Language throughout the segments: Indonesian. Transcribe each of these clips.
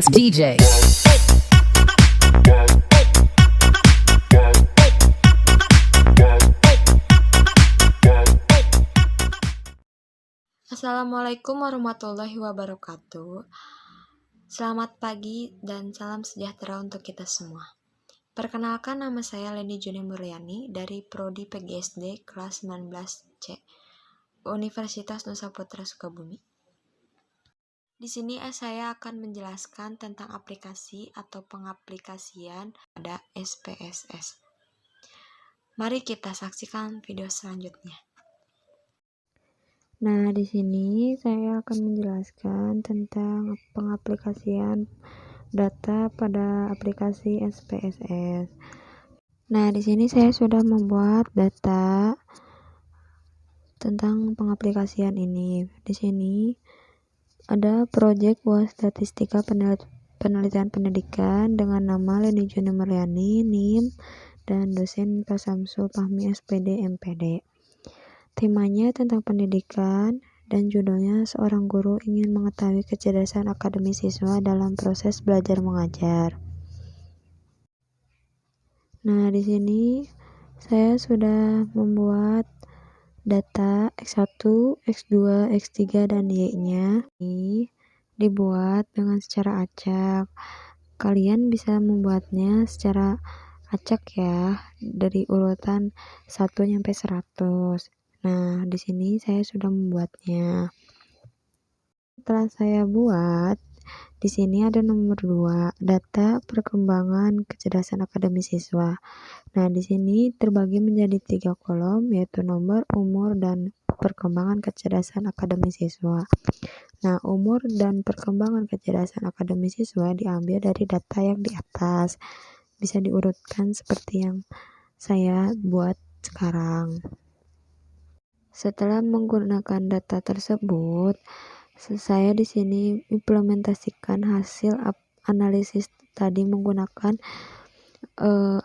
DJ. Assalamualaikum warahmatullahi wabarakatuh. Selamat pagi dan salam sejahtera untuk kita semua. Perkenalkan, nama saya Leni Juni Mulyani dari Prodi PGSD kelas 19C, Universitas Nusa Putra Sukabumi. Di sini saya akan menjelaskan tentang aplikasi atau pengaplikasian pada SPSS. Mari kita saksikan video selanjutnya. Nah, di sini saya akan menjelaskan tentang pengaplikasian data pada aplikasi SPSS. Nah, di sini saya sudah membuat data tentang pengaplikasian ini. Di sini ada proyek UAS Statistika Penelitian Pendidikan dengan nama Leni Juni Mulyani, NIM, dan dosen Pak Samsul Fahmi SPD MPD. Temanya tentang pendidikan dan judulnya seorang guru ingin mengetahui kecerdasan akademis siswa dalam proses belajar mengajar. Nah, di sini saya sudah membuat data X1, X2, X3, dan Y-nya. Ini dibuat dengan secara acak. Kalian bisa membuatnya secara acak ya, dari urutan 1 sampai 100. Nah, di sini saya sudah membuatnya. Setelah saya buat, di sini ada nomor 2, data perkembangan kecerdasan akademis siswa. Nah, di sini terbagi menjadi 3 kolom, yaitu nomor, umur, dan perkembangan kecerdasan akademis siswa. Nah, umur dan perkembangan kecerdasan akademis siswa diambil dari data yang di atas. Bisa diurutkan seperti yang saya buat sekarang. Setelah menggunakan data tersebut, saya di sini implementasikan hasil analisis tadi menggunakan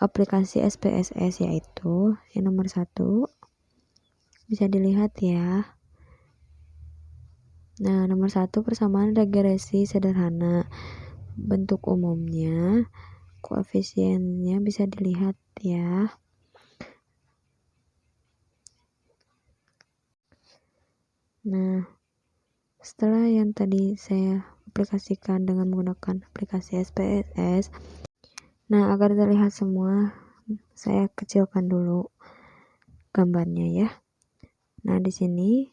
aplikasi SPSS, yaitu yang nomor 1 bisa dilihat ya. Nah, nomor 1 persamaan regresi sederhana. Bentuk umumnya, koefisiennya bisa dilihat ya. Nah, setelah yang tadi saya aplikasikan dengan menggunakan aplikasi SPSS, nah agar terlihat semua, saya kecilkan dulu gambarnya ya. Nah, di sini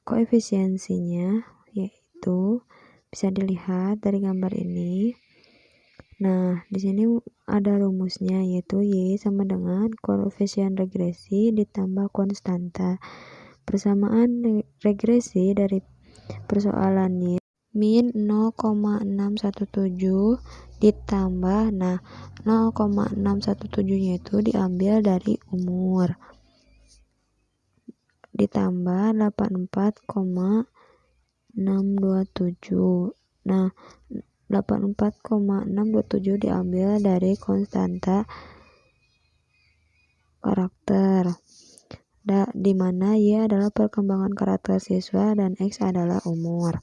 koefisiensinya yaitu bisa dilihat dari gambar ini. Nah, di sini ada rumusnya, yaitu Y sama dengan koefisien regresi ditambah konstanta. Persamaan regresi dari persoalannya min 0,617 ditambah, nah 0,617 nya itu diambil dari umur, ditambah 84,627. Nah, 84,627 diambil dari konstanta karakter, di mana Y adalah perkembangan karakter siswa dan X adalah umur.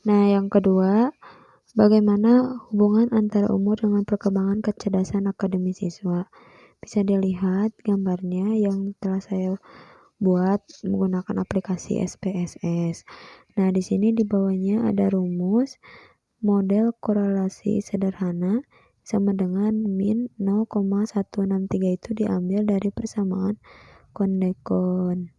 Nah, yang kedua, bagaimana hubungan antara umur dengan perkembangan kecerdasan akademis siswa? Bisa dilihat gambarnya yang telah saya buat menggunakan aplikasi SPSS. Nah, di sini di bawahnya ada rumus model korelasi sederhana sama dengan min 0,163 itu diambil dari persamaan kondekon.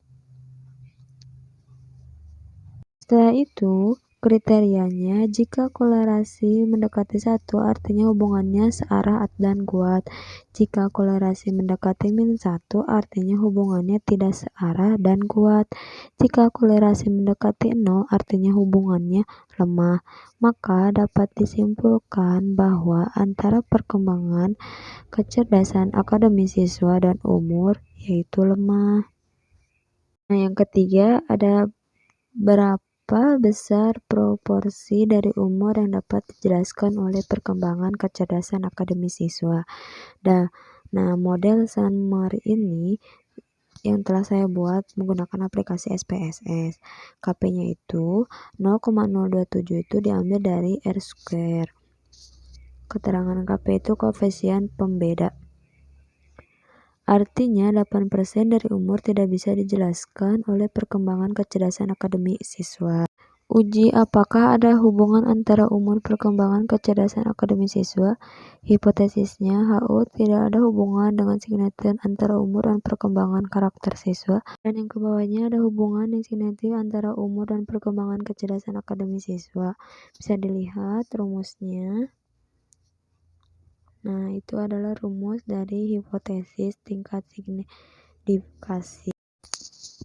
Setelah itu, kriterianya jika korelasi mendekati 1 artinya hubungannya searah dan kuat. Jika korelasi mendekati min 1 artinya hubungannya tidak searah dan kuat. Jika korelasi mendekati 0 artinya hubungannya lemah. Maka dapat disimpulkan bahwa antara perkembangan kecerdasan akademis siswa dan umur yaitu lemah. Nah, yang ketiga, ada berapa besar proporsi dari umur yang dapat dijelaskan oleh perkembangan kecerdasan akademis siswa. Nah, model Summer ini yang telah saya buat menggunakan aplikasi SPSS. KP-nya itu 0,027 itu diambil dari R². Keterangan KP itu koefisien pembeda. Artinya 8% dari umur tidak bisa dijelaskan oleh perkembangan kecerdasan akademik siswa. Uji apakah ada hubungan antara umur perkembangan kecerdasan akademik siswa. Hipotesisnya, HO tidak ada hubungan dengan signifikan antara umur dan perkembangan karakter siswa. Dan yang kebawahnya ada hubungan yang signifikan antara umur dan perkembangan kecerdasan akademik siswa. Bisa dilihat rumusnya. Nah, itu adalah rumus dari hipotesis tingkat signifikasi.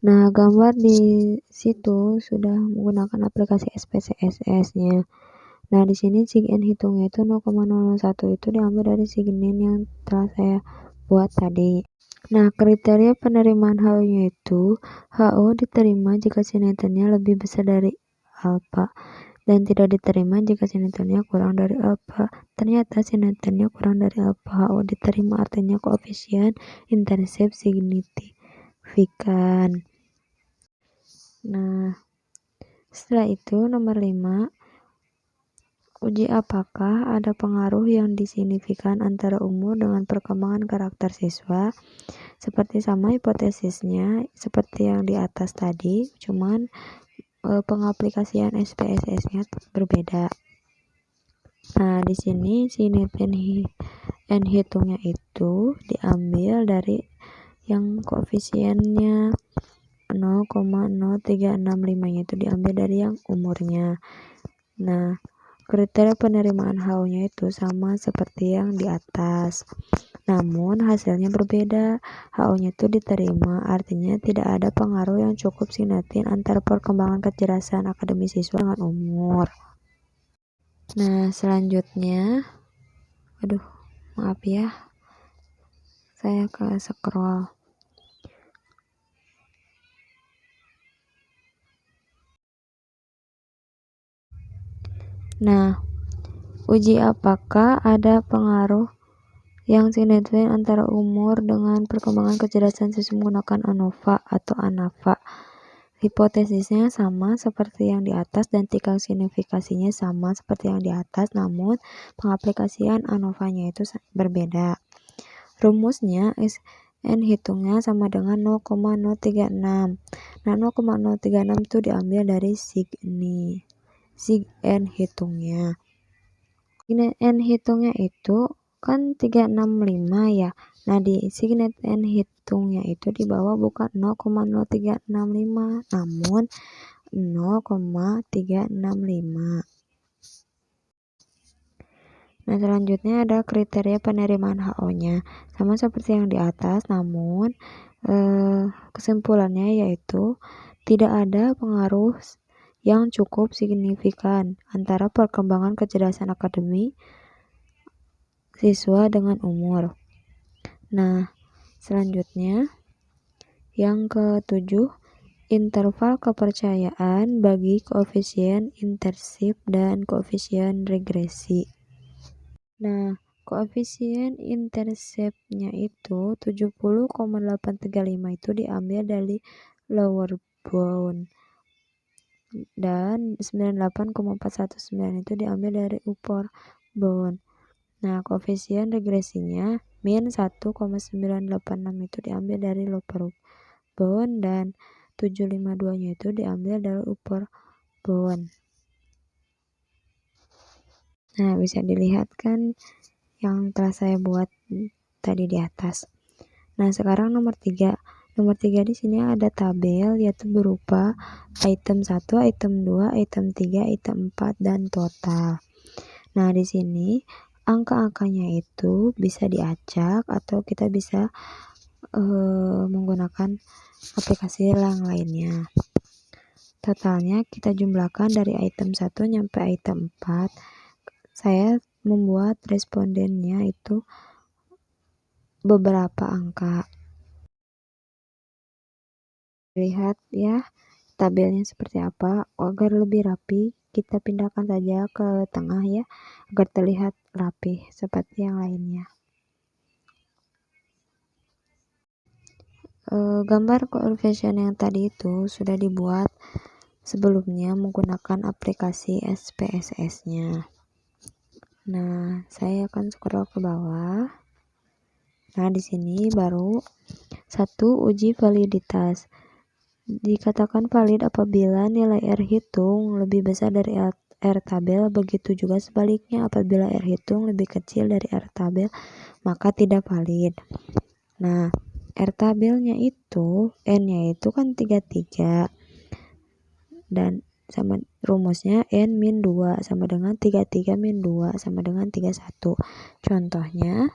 Nah, gambar di situ sudah menggunakan aplikasi SPSS-nya. Nah, di sini sign hitungnya itu 0,001 itu diambil dari sign yang telah saya buat tadi. Nah, kriteria penerimaan HO-nya itu HO diterima jika sinetronnya lebih besar dari alfa dan tidak diterima jika sinetronnya kurang dari alfa. Ternyata sinetronnya kurang dari alfa. HO diterima artinya koefisien intersep signifikan. Nah, setelah itu nomor 5, uji apakah ada pengaruh yang disignifikan antara umur dengan perkembangan karakter siswa. Seperti sama hipotesisnya seperti yang di atas tadi, cuman pengaplikasian SPSS-nya berbeda. Nah, di sini signifikan hitungnya itu diambil dari yang koefisiennya 0,0365 itu diambil dari yang umurnya. Nah, kriteria penerimaan HO-nya itu sama seperti yang di atas. Namun hasilnya berbeda. HO-nya itu diterima, artinya tidak ada pengaruh yang cukup signifikan antara perkembangan kecerdasan akademik siswa dengan umur. Nah, selanjutnya, maaf ya, saya ke scroll. Nah, uji apakah ada pengaruh yang signifikan antara umur dengan perkembangan kecerdasan siswa menggunakan ANOVA atau ANAVA. Hipotesisnya sama seperti yang di atas dan tingkat signifikasinya sama seperti yang di atas, namun pengaplikasian ANOVA-nya itu berbeda. Rumusnya SN hitungnya sama dengan 0,036. Nah, 0,036 itu diambil dari sign hitungnya. Sign hitungnya itu kan 365 ya. Nah, di sign hitungnya itu di bawah bukan 0,0365 namun 0,365. Nah, selanjutnya ada kriteria penerimaan HO-nya. Sama seperti yang di atas, namun kesimpulannya yaitu tidak ada pengaruh yang cukup signifikan antara perkembangan kecerdasan akademik siswa dengan umur. Nah, selanjutnya yang ke-7, interval kepercayaan bagi koefisien intersep dan koefisien regresi. Nah, koefisien interseptnya itu 70,835 itu diambil dari lower bound dan 98,419 itu diambil dari upper bound. Nah, koefisien regresinya min 1,986 itu diambil dari lower bound dan 752-nya itu diambil dari upper bound. Nah, bisa dilihat kan yang telah saya buat tadi di atas. Nah, sekarang nomor 3. Nomor 3 di sini ada tabel yaitu berupa item 1, item 2, item 3, item 4 dan total. Nah, di sini angka-angkanya itu bisa diacak atau kita bisa menggunakan aplikasi yang lainnya. Totalnya kita jumlahkan dari item 1 sampai item 4. Saya membuat respondennya itu beberapa angka. Lihat ya tabelnya seperti apa. Agar lebih rapi, kita pindahkan saja ke tengah ya, agar terlihat rapi seperti yang lainnya. Gambar coefficient yang tadi itu sudah dibuat sebelumnya menggunakan aplikasi SPSS-nya. Nah, saya akan scroll ke bawah. Nah, di sini baru 1 uji validitas. Dikatakan valid apabila nilai R hitung lebih besar dari R tabel, begitu juga sebaliknya apabila R hitung lebih kecil dari R tabel, maka tidak valid. Nah, R tabelnya itu, N-nya itu kan 33, dan sama rumusnya N min 2 sama dengan 33 min 2 sama dengan 31. Contohnya,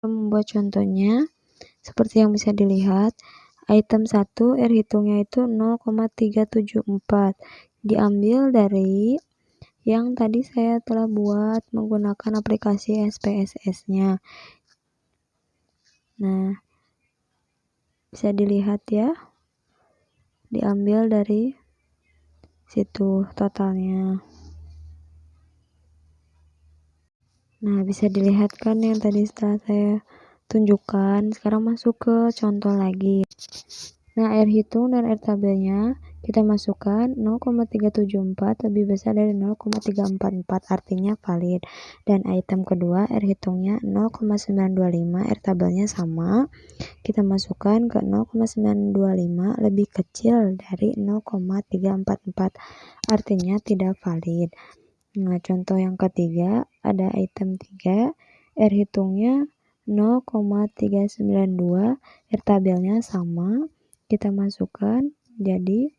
membuat contohnya seperti yang bisa dilihat, item 1 R hitungnya itu 0,374, diambil dari yang tadi saya telah buat menggunakan aplikasi SPSS-nya. Nah, bisa dilihat ya, diambil dari situ totalnya. Nah, bisa dilihat kan yang tadi setelah saya tunjukkan. Sekarang masuk ke contoh lagi. Nah, R hitung dan R tabelnya kita masukkan 0,374 lebih besar dari 0,344, artinya valid. Dan item kedua R hitungnya 0,925, R tabelnya sama, kita masukkan ke 0,925 lebih kecil dari 0,344, artinya tidak valid. Nah, contoh yang ketiga ada item 3, R hitungnya 0,392, R tabelnya sama, kita masukkan jadi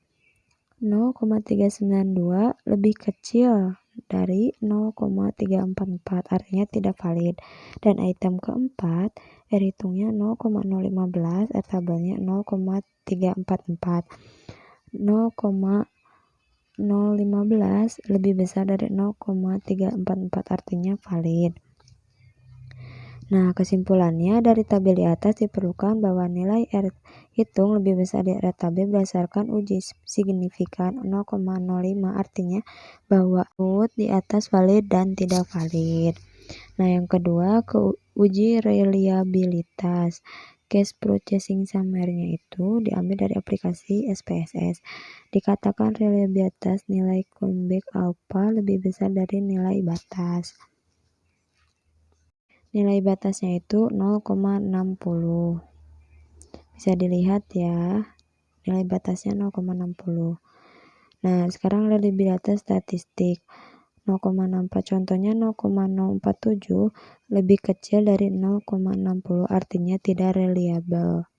0,392 lebih kecil dari 0,344, artinya tidak valid. Dan item keempat, R hitungnya 0,015, R tabelnya 0,344, 0,015 lebih besar dari 0,344, artinya valid. Nah, kesimpulannya dari tabel di atas diperlukan bahwa nilai R hitung lebih besar dari R tabel berdasarkan uji signifikan 0,05, artinya bahwa di atas valid dan tidak valid. Nah, yang kedua ke uji reliabilitas. Case processing summary-nya itu diambil dari aplikasi SPSS. Dikatakan reliabilitas nilai callback alpha lebih besar dari nilai batas. Nilai batasnya itu 0,60. Bisa dilihat ya, nilai batasnya 0,60. Nah, sekarang reliabilitas statistik 0,64, contohnya 0,047 lebih kecil dari 0,60, artinya tidak reliable.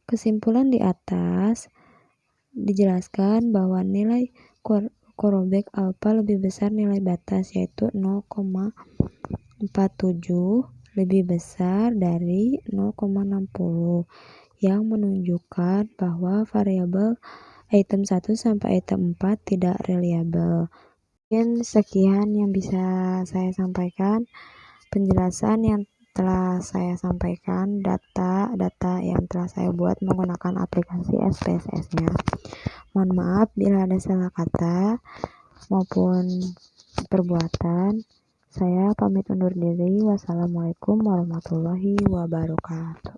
Kesimpulan di atas dijelaskan bahwa nilai callback alpha lebih besar nilai batas, yaitu 0,47 lebih besar dari 0,60, yang menunjukkan bahwa variabel item 1 sampai item 4 tidak reliable. Mungkin sekian yang bisa saya sampaikan, penjelasan yang telah saya sampaikan, data yang telah saya buat menggunakan aplikasi SPSS-nya. Mohon maaf bila ada salah kata maupun perbuatan. Saya pamit undur diri. Wassalamualaikum warahmatullahi wabarakatuh.